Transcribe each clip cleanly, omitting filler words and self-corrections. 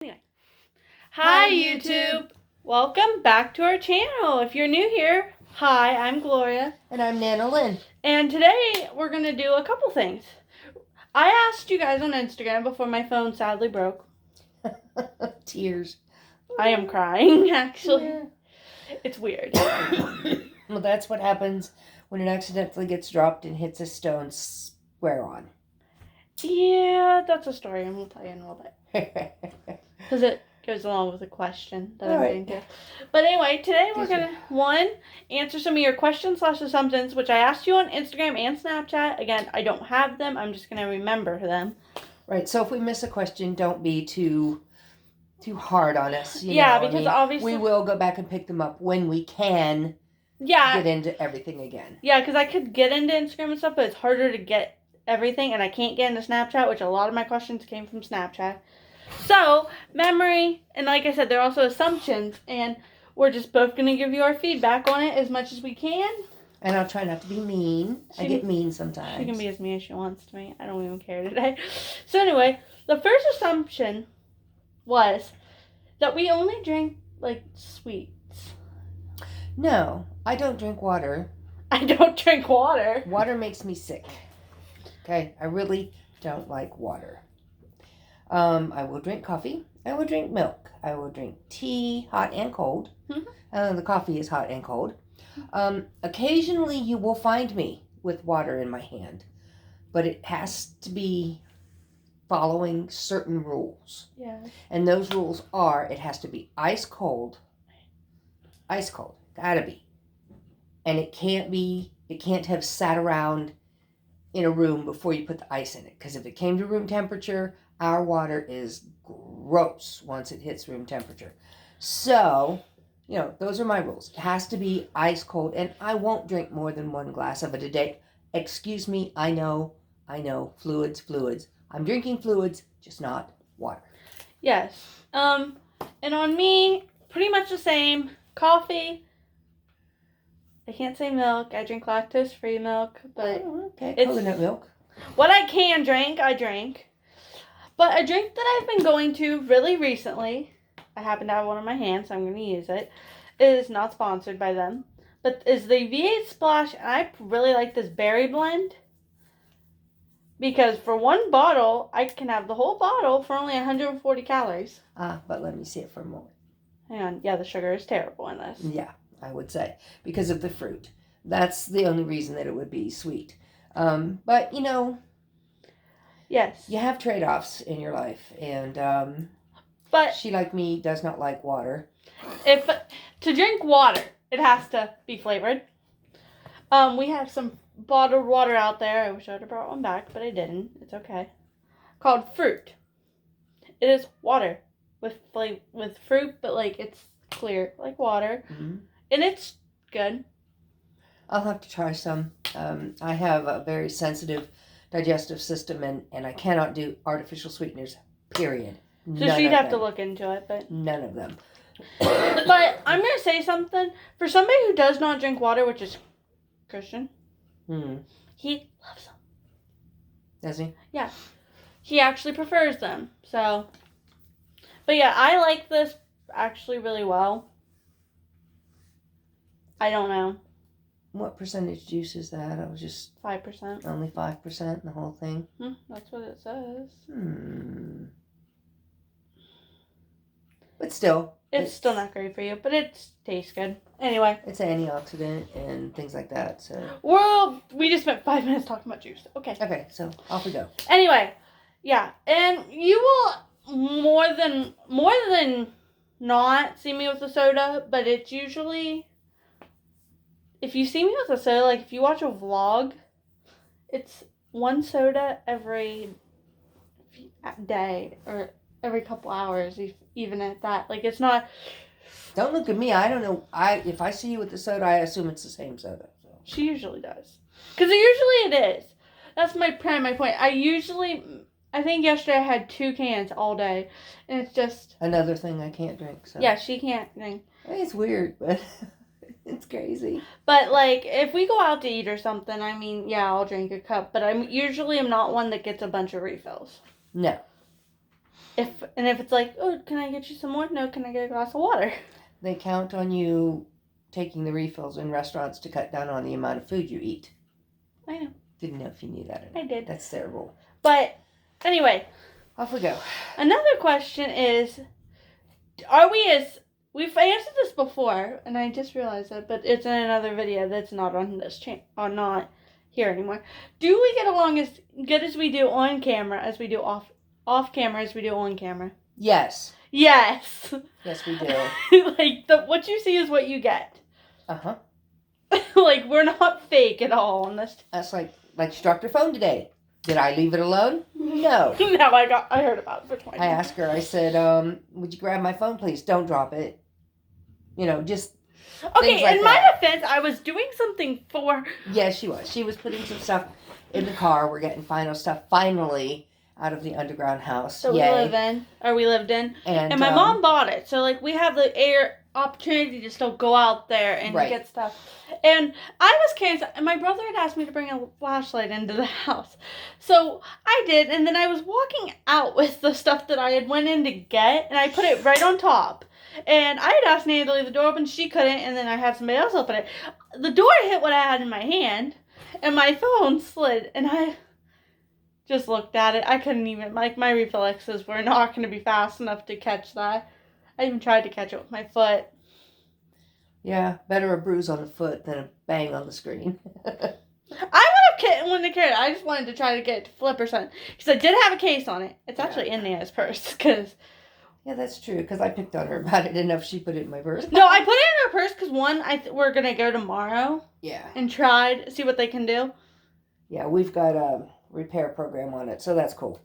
Anyway. Hi, YouTube. Welcome back to our channel. If you're new here, hi, I'm Gloria. And I'm Nana Lynn. And today we're going to do a couple things. I asked you guys on Instagram before my phone sadly broke. Tears. I am crying, actually. Yeah. It's weird. Well, that's what happens when it accidentally gets dropped and hits a stone square on. Yeah, that's a story and we'll tell you in a little bit. Because it goes along with a question that I'm getting to. But anyway, today we're going to, answer some of your questions/assumptions, which I asked you on Instagram and Snapchat. Again, I don't have them. I'm just going to remember them. Right, so if we miss a question, don't be too hard on us. Because obviously... we will go back and pick them up when we can get into everything again. Yeah, because I could get into Instagram and stuff, but it's harder to get everything, and I can't get into Snapchat, which a lot of my questions came from Snapchat. So, memory, and like I said, they're also assumptions, and we're just both going to give you our feedback on it as much as we can. And I'll try not to be mean. I get mean sometimes. She can be as mean as she wants to me. I don't even care today. So anyway, the first assumption was that we only drink, sweets. No, I don't drink water. I don't drink water. Water makes me sick. Okay, I really don't like water. I will drink coffee. I will drink milk. I will drink tea, hot and cold. Mm-hmm. The coffee is hot and cold. Occasionally you will find me with water in my hand, but it has to be following certain rules. Yeah. And those rules are, it has to be ice cold. Ice cold. Gotta be. And it can't have sat around in a room before you put the ice in it. Because if it came to room temperature, our water is gross once it hits room temperature. So, those are my rules. It has to be ice cold, and I won't drink more than one glass of it a day. Excuse me, I know, fluids. I'm drinking fluids, just not water. Yes. And on me, pretty much the same. Coffee. I can't say milk. I drink lactose-free milk, but Coconut milk. What I can drink, I drink. But a drink that I've been going to really recently, I happen to have one in my hand, so I'm going to use it. It is not sponsored by them, but is the V8 Splash, and I really like this berry blend. Because for one bottle, I can have the whole bottle for only 140 calories. But let me see it for a moment. Hang on. Yeah, the sugar is terrible in this. Yeah, I would say. Because of the fruit. That's the only reason that it would be sweet. But, yes, you have trade-offs in your life. And but she, like me, does not like water. To drink water, it has to be flavored. We have some bottled water out there. I wish I would have brought one back, but I didn't. It's okay. Called Fruit. It is water with fruit, but it's clear like water, and it's good. I'll have to try some. I have a very sensitive digestive system, and I cannot do artificial sweeteners. Period. So she'd have to look into it, but none of them. But I'm gonna say something for somebody who does not drink water, which is Christian. He loves them. Does he? Yeah. He actually prefers them. So, but yeah, I like this actually really well. I don't know. What percentage juice is that? I was just 5%. Only 5% in the whole thing? That's what it says. But still. It's still not great for you, but it tastes good. Anyway. It's an antioxidant and things like that, so. Well, we just spent 5 minutes talking about juice. Okay. Okay, so off we go. Anyway, yeah, and you will more than not see me with a soda, but it's usually, if you see me with a soda, if you watch a vlog, it's one soda every day or every couple hours, even at that. It's not. Don't look at me. I don't know. If I see you with the soda, I assume it's the same soda. So. She usually does. Because usually it is. That's my point. I think yesterday I had 2 cans all day. And it's just. Another thing I can't drink. So. Yeah, she can't drink. It's weird, but it's crazy. But, if we go out to eat or something, I'll drink a cup. But I usually am not one that gets a bunch of refills. No. If it's like, oh, can I get you some more? No, can I get a glass of water? They count on you taking the refills in restaurants to cut down on the amount of food you eat. I know. Didn't know if you knew that or not. I did. That's terrible. But anyway, off we go. Another question is, we've answered this before, and I just realized that, but it's in another video that's not on this channel, or not here anymore. Do we get along as good as we do on camera as we do off camera as we do on camera? Yes. Yes. Yes, we do. Like, what you see is what you get. Uh-huh. Like, we're not fake at all on this. That's like she dropped her phone today. Did I leave it alone? No. No, I heard about it for 20 I asked her, I said, would you grab my phone, please? Don't drop it. You know, just okay, like in my defense, I was doing something for... Yes, she was. She was putting some stuff in the car. We're getting final stuff finally out of the underground house. That we lived in. And my mom bought it. So, like, we have the opportunity to still go out there and get stuff. And I was curious, and my brother had asked me to bring a flashlight into the house. So I did, and then I was walking out with the stuff that I had went in to get, and I put it right on top. And I had asked Nanny to leave the door open, she couldn't, and then I had somebody else open it. The door hit what I had in my hand, and my phone slid, and I just looked at it. I couldn't even, like, my reflexes were not going to be fast enough to catch that. I even tried to catch it with my foot. Yeah, better a bruise on the foot than a bang on the screen. I wouldn't have cared. I just wanted to try to get it to flip or something. Because I did have a case on it. It's actually in Nana's purse. Cause... Yeah, that's true. Because I picked on her about it enough. She put it in my purse. No, I put it in her purse because we're going to go tomorrow. Yeah. And try to see what they can do. Yeah, we've got a repair program on it. So that's cool.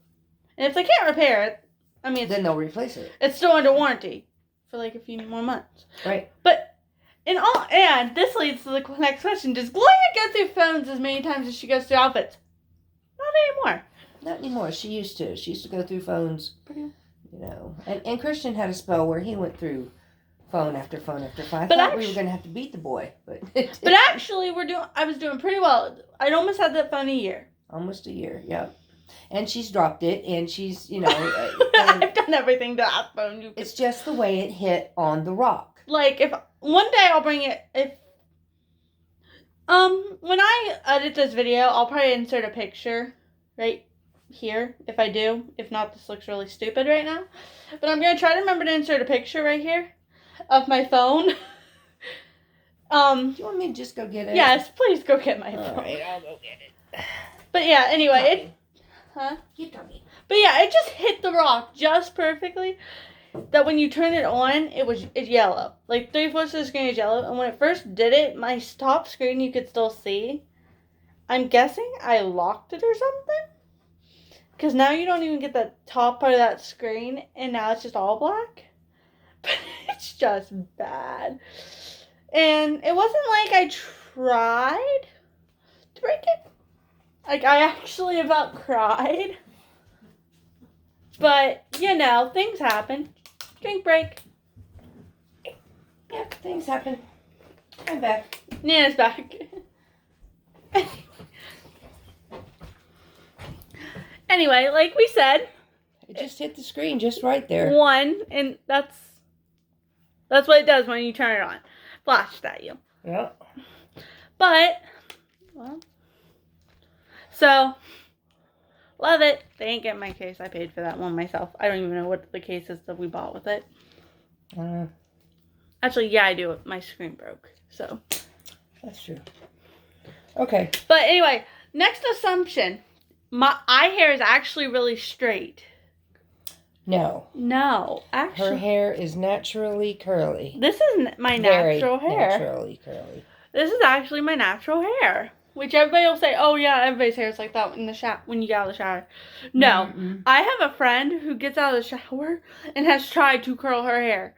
And if they can't repair it, I mean... Then they'll replace it. It's still under warranty. For like a few more months. Right. But... And this leads to the next question. Does Gloria go through phones as many times as she goes through outfits? Not anymore. Not anymore. She used to. She used to go through phones, you know. And Christian had a spell where he went through phone after phone after phone. I thought we were going to have to beat the boy. But actually, I was doing pretty well. I'd almost had that phone a year. Almost a year, yep. And she's dropped it, and she's, you know. I've done everything to that phone. It's just the way it hit on the rock. Like, if one day I'll bring it, when I edit this video, I'll probably insert a picture right here, if I do. If not, this looks really stupid right now. But I'm going to try to remember to insert a picture right here of my phone. Do you want me to just go get it? Yes, please go get my phone. Alright, I'll go get it. But yeah, anyway, Keep talking. But yeah, it just hit the rock just perfectly. That when you turn it on, it's yellow. Like 3/4 of the screen is yellow. And when it first did it, my top screen you could still see. I'm guessing I locked it or something. Because now you don't even get the top part of that screen. And now it's just all black. But it's just bad. And it wasn't like I tried to break it. Like I actually about cried. But, you know, things happen. Drink break. Yep, things happen. I'm back. Nana's back. Anyway, like we said. It just hit the screen just right there. And that's what it does when you turn it on. Flashed at you. Yeah. But, well. So... Love it. They ain't getting my case. I paid for that one myself. I don't even know what the case is that we bought with it. Actually, yeah, I do. My screen broke. So. That's true. Okay. But anyway, next assumption. My eye hair is actually really straight. No. No. Actually. Her hair is naturally curly. This is my natural hair. Naturally curly. This is actually my natural hair. Which everybody will say, oh yeah, everybody's hair is like that in the when you get out of the shower. No. I have a friend who gets out of the shower and has tried to curl her hair.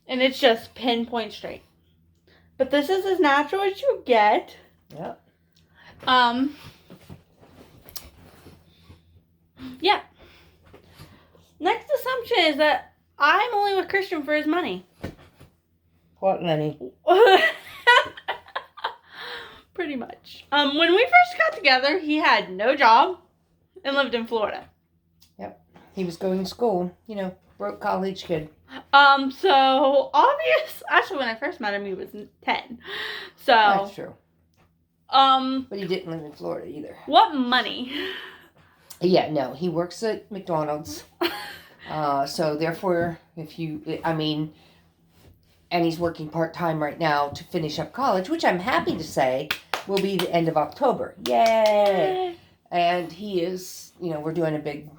And it's just pinpoint straight. But this is as natural as you get. Yep. Yeah. Next assumption is that I'm only with Christian for his money. What money? Pretty much. When we first got together, he had no job and lived in Florida. Yep. He was going to school, broke college kid. So actually when I first met him he was 10. So That's true. But he didn't live in Florida either. What money? Yeah, no, he works at McDonald's. So therefore, and he's working part-time right now to finish up college, which I'm happy to say will be the end of October. Yay! And he is, we're doing a big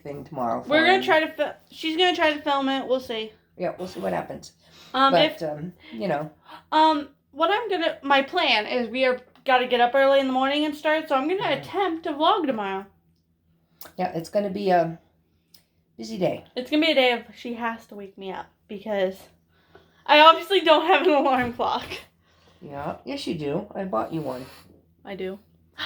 thing tomorrow. We're going to try to she's going to try to film it. We'll see. Yeah, we'll see what happens. My plan is we are got to get up early in the morning and start, so I'm going to attempt to vlog tomorrow. Yeah, it's going to be a busy day. It's going to be a day of she has to wake me up because I obviously don't have an alarm clock. Yeah, yes you do. I bought you one. I do.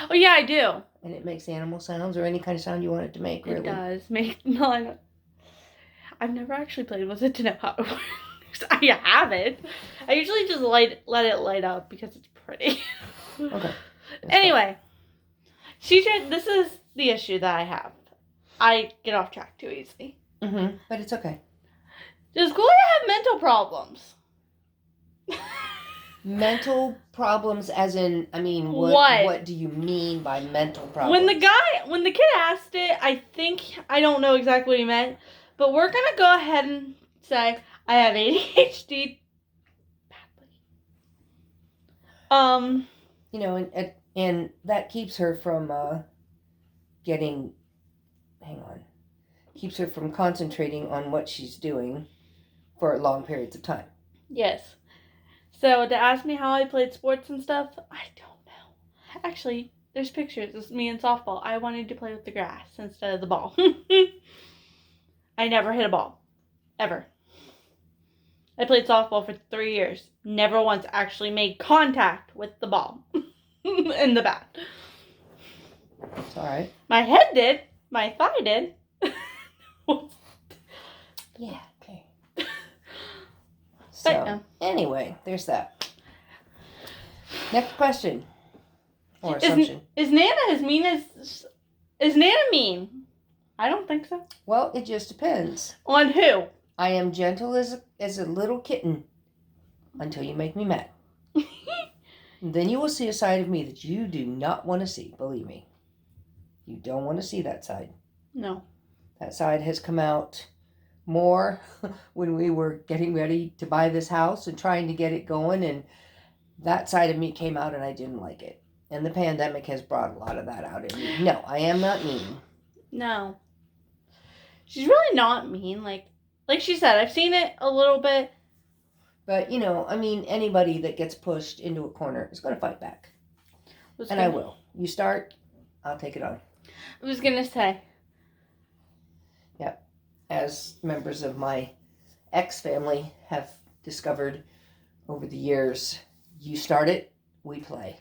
Oh yeah, I do. And it makes animal sounds or any kind of sound you want it to make, really. It does make I've never actually played with it to know how it works. I have it. I usually just let it light up because it's pretty. Okay. Anyway, this is the issue that I have. I get off track too easily. But it's okay. Does Gloria have mental problems? Mental problems as in, what do you mean by mental problems? When the kid asked it, I don't know exactly what he meant, but we're going to go ahead and say I have ADHD badly. And that keeps her from keeps her from concentrating on what she's doing for long periods of time. Yes. So to ask me how I played sports and stuff, I don't know. Actually, there's pictures of me in softball. I wanted to play with the grass instead of the ball. I never hit a ball. Ever. I played softball for 3 years. Never once actually made contact with the ball in the bat. It's alright. My head did. My thigh did. Yeah, okay. So, anyway, there's that. Next question. Or assumption. Is Nana as mean as... Is Nana mean? I don't think so. Well, it just depends. On who? I am gentle as a little kitten until you make me mad. Then you will see a side of me that you do not want to see, believe me. You don't want to see that side. No. That side has come out more when we were getting ready to buy this house and trying to get it going, and that side of me came out and I didn't like it. And the pandemic has brought a lot of that out in me. No, I am not mean. No. She's really not mean. Like she said, I've seen it a little bit. But, anybody that gets pushed into a corner is going to fight back. I will. You start, I'll take it on. I was going to say. Yep. As members of my ex-family have discovered over the years, you start it, we play.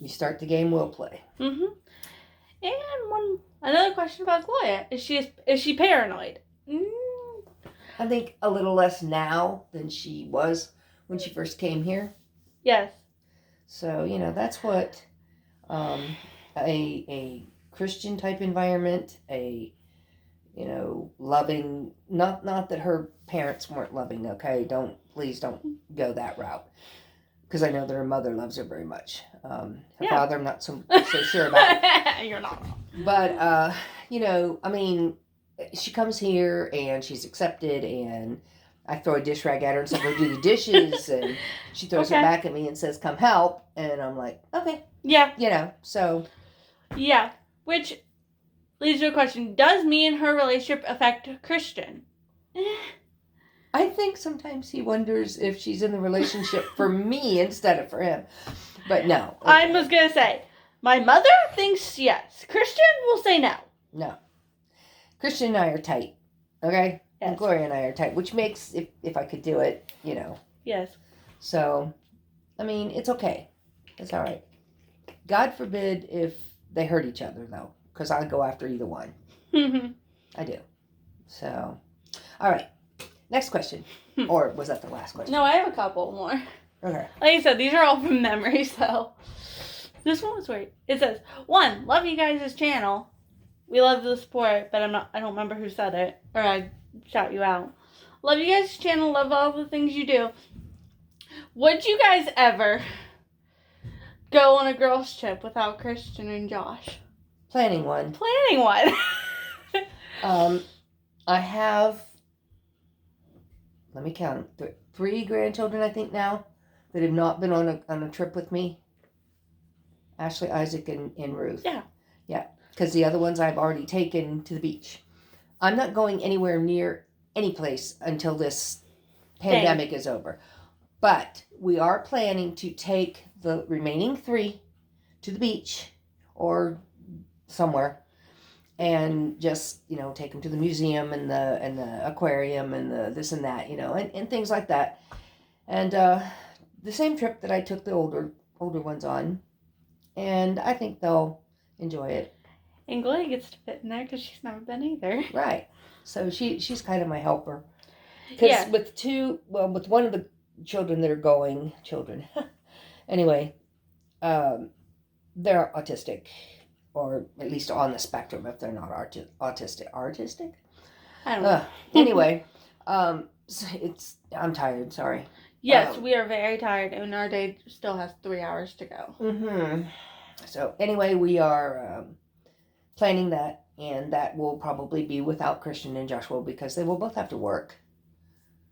You start the game, we'll play. Mm-hmm. And another question about Gloria. Is she paranoid? I think a little less now than she was when she first came here. Yes. So, that's what a Christian type environment, a loving, not that her parents weren't loving, okay? Please don't go that route. Because I know that her mother loves her very much. Her father, I'm not so sure about. You're not wrong. But, she comes here and she's accepted, and I throw a dish rag at her and say, go do the dishes, and she throws it back at me and says, come help, and I'm like, okay. Yeah. So. Yeah, which leads to a question. Does me and her relationship affect Christian? I think sometimes he wonders if she's in the relationship for me instead of for him. But no. Okay. I was going to say, my mother thinks yes. Christian will say no. No. Christian and I are tight. Okay? Yes. And Gloria and I are tight, which makes, if I could do it, Yes. So, it's okay. It's all right. God forbid if they hurt each other, though, because I go after either one. I do. So, all right. Next question. Or was that the last question? No, I have a couple more. Okay. Like I said, these are all from memory, so. This one was weird. It says, 1, love you guys' channel. We love the support, but I don't remember who said it, or I shout you out. Love you guys' channel. Love all the things you do. Would you guys ever go on a girls' trip without Christian and Josh? Planning one. Planning one. I have, let me count, 3 grandchildren, I think now, that have not been on a trip with me. Ashley, Isaac, and Ruth. Yeah. Yeah, because the other ones I've already taken to the beach. I'm not going anywhere near any place until this pandemic is over. But we are planning to take the remaining 3 to the beach or somewhere and just, take them to the museum and the aquarium and the this and that, and things like that. And the same trip that I took the older ones on. And I think they'll enjoy it. And Gloria gets to fit in there because she's never been either. Right. So she's kind of my helper. Because with one of the children that are going, anyway, they're autistic, or at least on the spectrum if they're not autistic. Artistic? I don't know. Anyway, I'm tired, sorry. Yes, we are very tired, and our day still has 3 hours to go. Mm-hmm. So anyway, we are planning that, and that will probably be without Christian and Joshua because they will both have to work.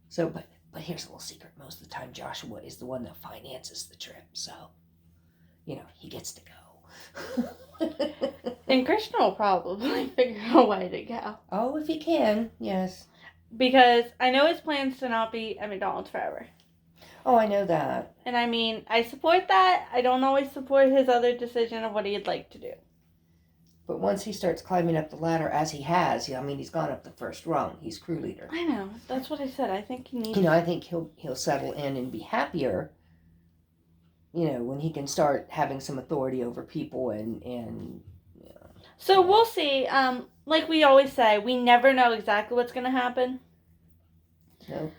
So, but here's a little secret. Most of the time, Joshua is the one that finances the trip, so, he gets to go. And Christian will probably figure out a way to go. Oh, if he can, yes. Because I know his plans to not be at McDonald's forever. Oh, I know that. And I mean, I support that. I don't always support his other decision of what he'd like to do. But once he starts climbing up the ladder, as he has, he's gone up the first rung. He's crew leader. I know. That's what I said. I think he needs... I think he'll settle in and be happier, when he can start having some authority over people and So we'll see. Like we always say, we never know exactly what's going to happen. No.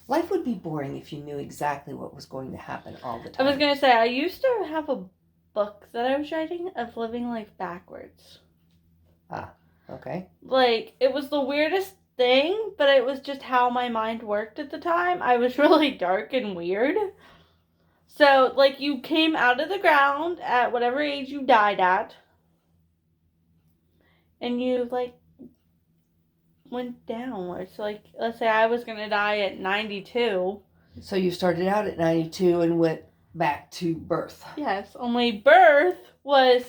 Life would be boring if you knew exactly what was going to happen all the time. I was going to say, I used to have a book that I was writing of living life backwards. Ah, okay. Like, it was the weirdest thing, but it was just how my mind worked at the time. I was really dark and weird. So, like, you came out of the ground at whatever age you died at. And you, like, went downwards. So, like, let's say I was going to die at 92. So you started out at 92 and went back to birth. Yes, only birth was,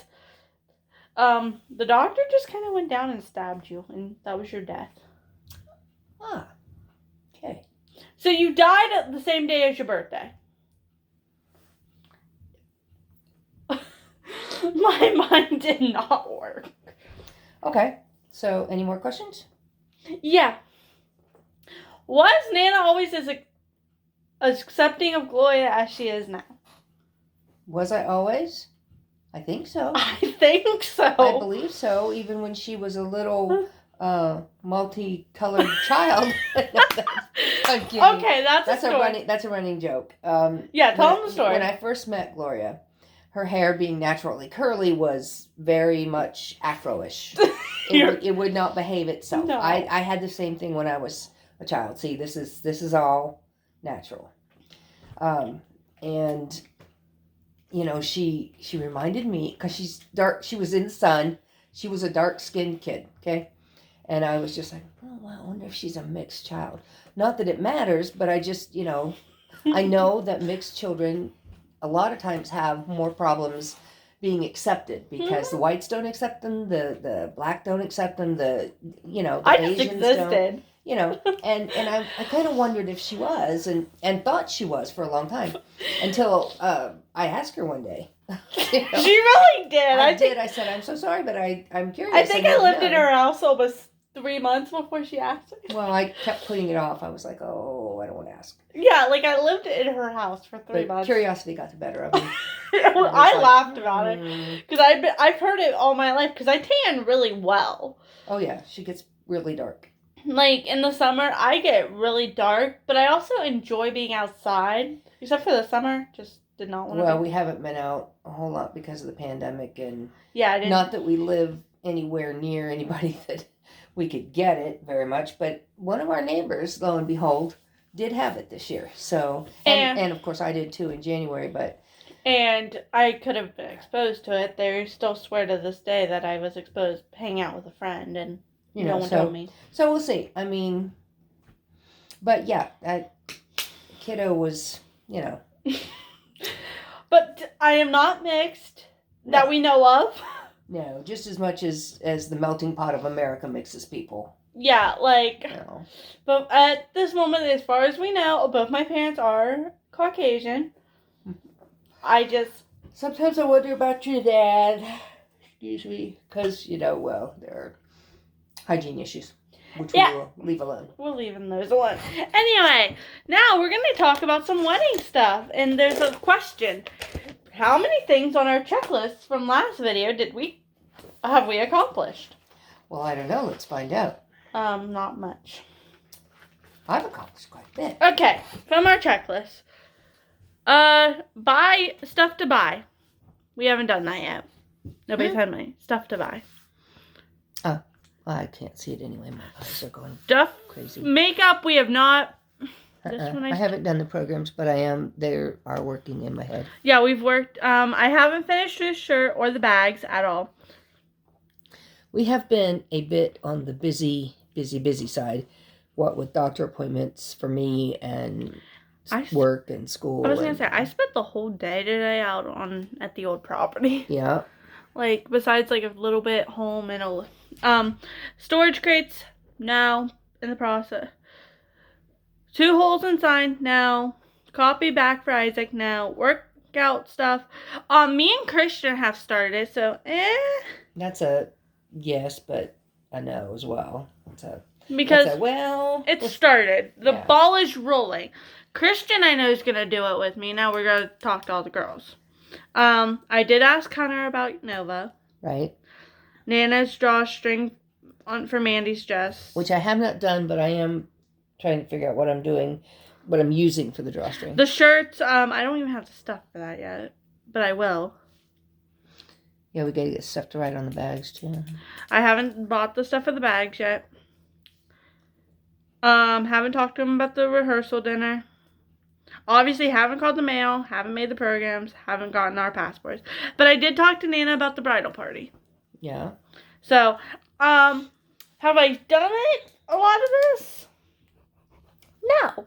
the doctor just kind of went down and stabbed you, and that was your death. Ah, okay. So you died at the same day as your birthday. My mind did not work. Okay, so any more questions? Yeah. Was Nana always as accepting of Gloria as she is now? Was I always? I think so. I think so. I believe so, even when she was a little multicolored child. I'm kidding. Okay, that's a story. That's a running joke. Yeah, tell them the story. When I first met Gloria, her hair being naturally curly was very much afro-ish. It would not behave itself. No. I had the same thing when I was a child. See, this is all natural. And she reminded me, because she's dark. She was in the sun. She was a dark-skinned kid. Okay, and I was just like, oh, I wonder if she's a mixed child. Not that it matters, but I just I know that mixed children a lot of times have more problems being accepted because the whites don't accept them, the black don't accept them, the I Asians just existed. don't. And I kind of wondered if she was and thought she was for a long time until I asked her one day. She really did. I did. I said, I'm so sorry, but I'm curious. I think I lived in her house almost 3 months before she asked me. Well, I kept putting it off. I was like, oh, I don't want to ask. Yeah, like I lived in her house for 3 months. Curiosity got the better of me. I laughed about it because I've heard it all my life because I tan really well. Oh yeah, she gets really dark. Like in the summer, I get really dark, but I also enjoy being outside. Except for the summer, just did not want to. Well, we haven't been out a whole lot because of the pandemic, and yeah, I didn't. Not that we live anywhere near anybody that we could get it very much. But one of our neighbors, lo and behold, did have it this year. So, and of course I did too in January, but. And I could have been exposed to it. They still swear to this day that I was exposed hanging out with a friend, and no one told me. So we'll see. I mean, but yeah, that kiddo was, But I am not mixed that we know of. No, just as much as the melting pot of America mixes people. Yeah, but at this moment, as far as we know, both my parents are Caucasian. Sometimes I wonder about your dad. Excuse me. Because, there are hygiene issues. Which we will leave alone. We're leaving those alone. Anyway, now we're going to talk about some wedding stuff. And there's a question. How many things on our checklist from last video have we accomplished? Well, I don't know. Let's find out. Not much. I've accomplished quite a bit. Okay, from our checklist. Buy stuff to buy. We haven't done that yet. Nobody's had my stuff to buy. Oh, well, I can't see it anyway. My eyes are going crazy. Makeup, we have not. I haven't done the programs, but they are working in my head. Yeah, we've worked. I haven't finished this shirt or the bags at all. We have been a bit on the busy side. What with doctor appointments for me and work and school. I was going to say, I spent the whole day today out at the old property. Yeah. Besides a little bit home and storage crates now in the process. 2 holes in sign now. Copy back for Isaac now. Workout stuff. Me and Christian have started, so That's a yes, but a no as well. It's started. The ball is rolling. Christian, I know, is going to do it with me. Now we're going to talk to all the girls. I did ask Hunter about Nova. Right. Nana's drawstring for Mandy's dress. Which I have not done, but I am trying to figure out what I'm using for the drawstring. The shirts, I don't even have the stuff for that yet, but I will. Yeah, we got to get stuff to write on the bags, too. I haven't bought the stuff for the bags yet. Haven't talked to him about the rehearsal dinner. Obviously, haven't called the mail, haven't made the programs, haven't gotten our passports. But I did talk to Nana about the bridal party. Yeah. So, have I done it? A lot of this? No.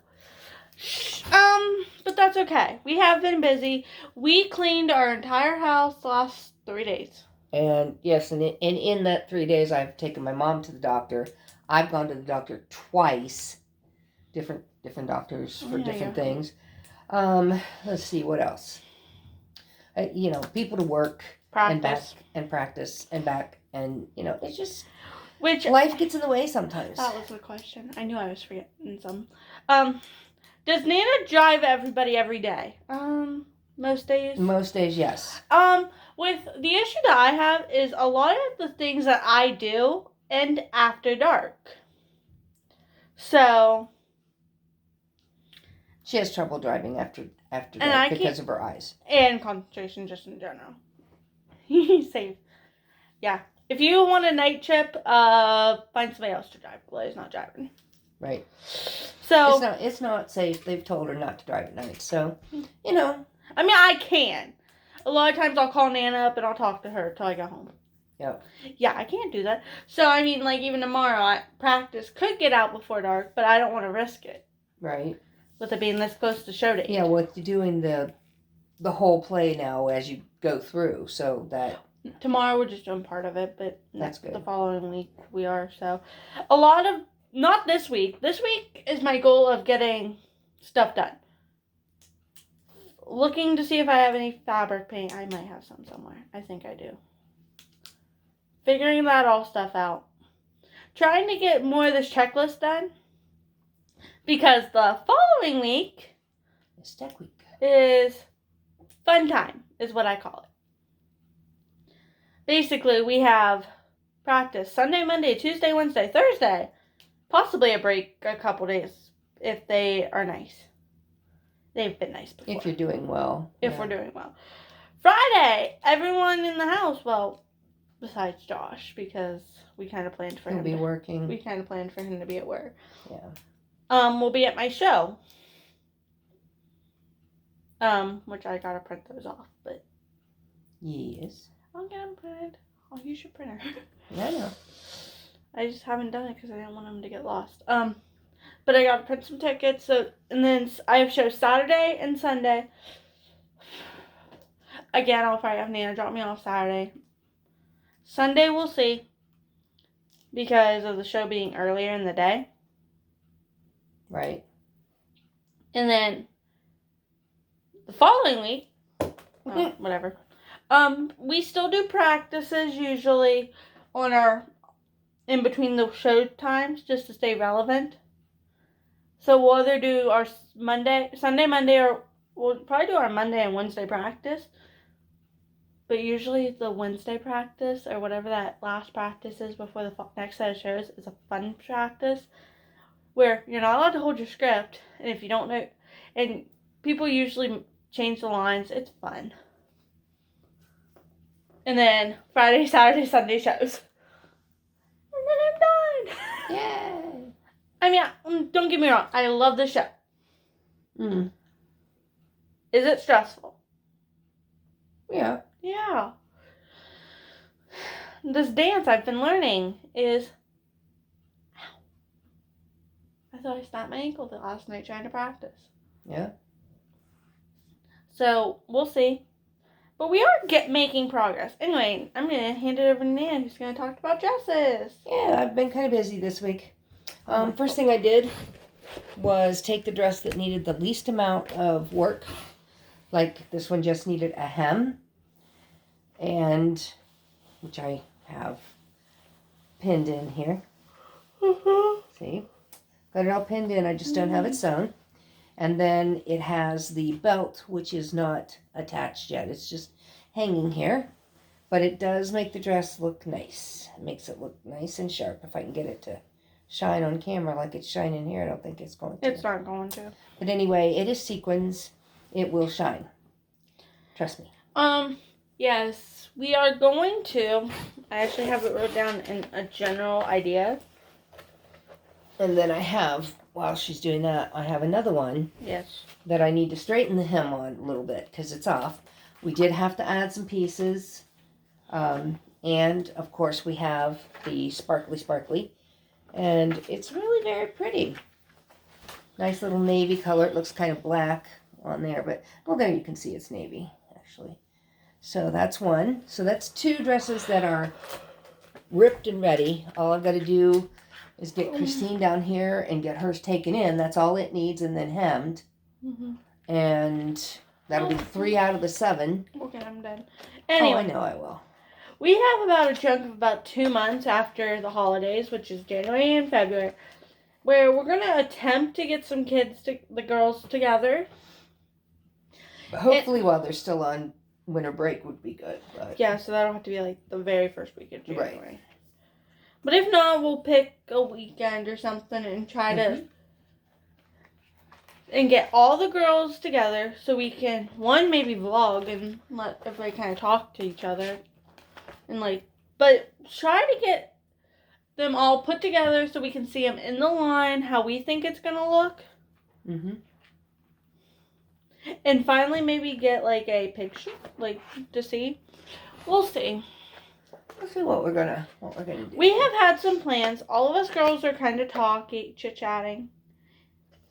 But that's okay. We have been busy. We cleaned our entire house the last 3 days. And yes, and in that 3 days, I've taken my mom to the doctor. I've gone to the doctor twice. Different doctors for different things. Let's see, what else? People to work. Practice. And back. And practice. And back. And, it's just... life gets in the way sometimes. That was the question. I knew I was forgetting some. Does Nana drive everybody every day? Most days? Most days, yes. With the issue that I have is a lot of the things that I do end after dark. So... she has trouble driving after dark because of her eyes. And concentration just in general. Safe. Yeah. If you want a night trip, find somebody else to drive. Chloe's not driving. Right. So it's not safe. They've told her not to drive at night. So, I mean, I can. A lot of times I'll call Nana up and I'll talk to her till I get home. Yep. Yeah, I can't do that. So, I mean, even tomorrow, practice could get out before dark, but I don't want to risk it. Right. With it being this close to show date. Yeah, with doing the whole play now as you go through, so that... Tomorrow we're just doing part of it, but that's good. The following week we are, so... A lot of... Not this week. This week is my goal of getting stuff done. Looking to see if I have any fabric paint. I might have some somewhere. I think I do. Figuring that all stuff out. Trying to get more of this checklist done. Because the following week is tech week. Is fun time, is what I call it. Basically, we have practice Sunday, Monday, Tuesday, Wednesday, Thursday. Possibly a break a couple days if they are nice. They've been nice before. If you're doing well. If we're doing well. Friday, everyone in the house, well, besides Josh, because we kind of planned for He'll him. be working. We kind of planned for him to be at work. Yeah. We'll be at my show. Which I gotta print those off, but Yes. I'll get them printed. I'll use your printer. I know. I just haven't done it because I didn't want them to get lost. But I gotta print some tickets. So, and then I have shows Saturday and Sunday. Again, I'll probably have Nana drop me off Saturday. Sunday, we'll see. Because of the show being earlier in the day. Right. And then the following week, whatever. We still do practices usually on our in between the show times just to stay relevant. So we'll either do our Sunday, Monday, or we'll probably do our Monday and Wednesday practice. But usually the Wednesday practice or whatever that last practice is before the next set of shows is a fun practice where you're not allowed to hold your script, and if you don't know, and people usually change the lines. It's fun. And then Friday, Saturday, Sunday shows. And then I'm done. Yay. I mean, don't get me wrong. I love the show. Mm. Is it stressful? Yeah. Yeah. This dance I've been learning is... Ow. I thought I snapped my ankle the last night trying to practice. Yeah. So, we'll see. But we are making progress. Anyway, I'm going to hand it over to Nan, who's going to talk about dresses. Yeah, I've been kind of busy this week. First thing I did was take the dress that needed the least amount of work. Like this one just needed a hem. And, which I have pinned in here. See? Got it all pinned in, I just don't have it sewn. And then it has the belt, which is not attached yet. It's just hanging here. But it does make the dress look nice. It makes it look nice and sharp. If I can get it to shine on camera like it's shining here, I don't think it's going to. It's not going to. But anyway, it is sequins. It will shine. Trust me. Yes, we are going to. I actually have it wrote down in a general idea. And then I have, while she's doing that, I have another one. Yes. That I need to straighten the hem on a little bit because it's off. We did have to add some pieces. And, of course, we have the sparkly. And it's really very pretty. Nice little navy color. It looks kind of black on there. But, well, there you can see it's navy, actually. So that's one. So that's two dresses that are ripped and ready. All I've got to do is get Christine down here and get hers taken in. That's all it needs, and then hemmed. Mm-hmm. And that'll be 3 out of the 7. Okay, I'm done. Anyway, Oh, I know I will. we have about a chunk of about 2 months after the holidays, which is January and February, where we're going to attempt to get some the girls together. But hopefully while they're still on winter break would be good. But... Yeah, so that'll have to be like the very first week of January. Right. But if not, we'll pick a weekend or something and try to and get all the girls together so we can, one, maybe vlog and let everybody kind of talk to each other. And but try to get them all put together so we can see them in the line, how we think it's going to look. Mm-hmm. And finally maybe get a picture, to see. We'll see. We'll see what we're gonna do. We have had some plans. All of us girls are kind of chit-chatting.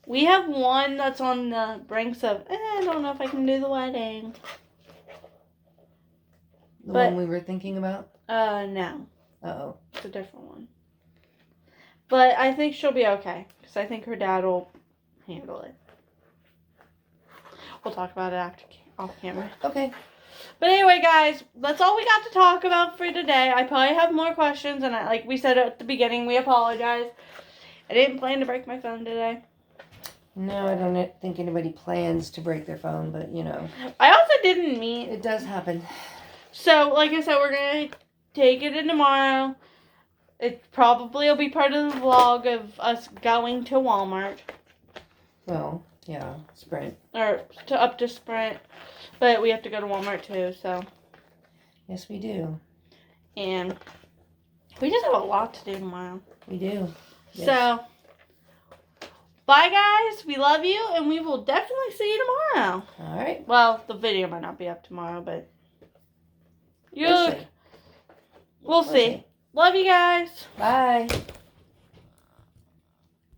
We have one that's on the brinks of, I don't know if I can do the wedding. The one we were thinking about? No. Uh-oh. It's a different one. But I think she'll be okay, because I think her dad will handle it. We'll talk about it off camera. Okay. But anyway, guys, that's all we got to talk about for today. I probably have more questions, and like we said at the beginning, we apologize. I didn't plan to break my phone today. No, I don't think anybody plans to break their phone, but, I also didn't mean... It does happen. So, like I said, we're going to take it in tomorrow. It probably will be part of the vlog of us going to Walmart. Well, yeah, Sprint. Or up to Sprint. But we have to go to Walmart too, so. Yes, we do. And we just have a lot to do tomorrow. We do. Yes. So, bye guys. We love you, and we will definitely see you tomorrow. All right. Well, the video might not be up tomorrow, but We'll see. we'll see. Love you guys. Bye.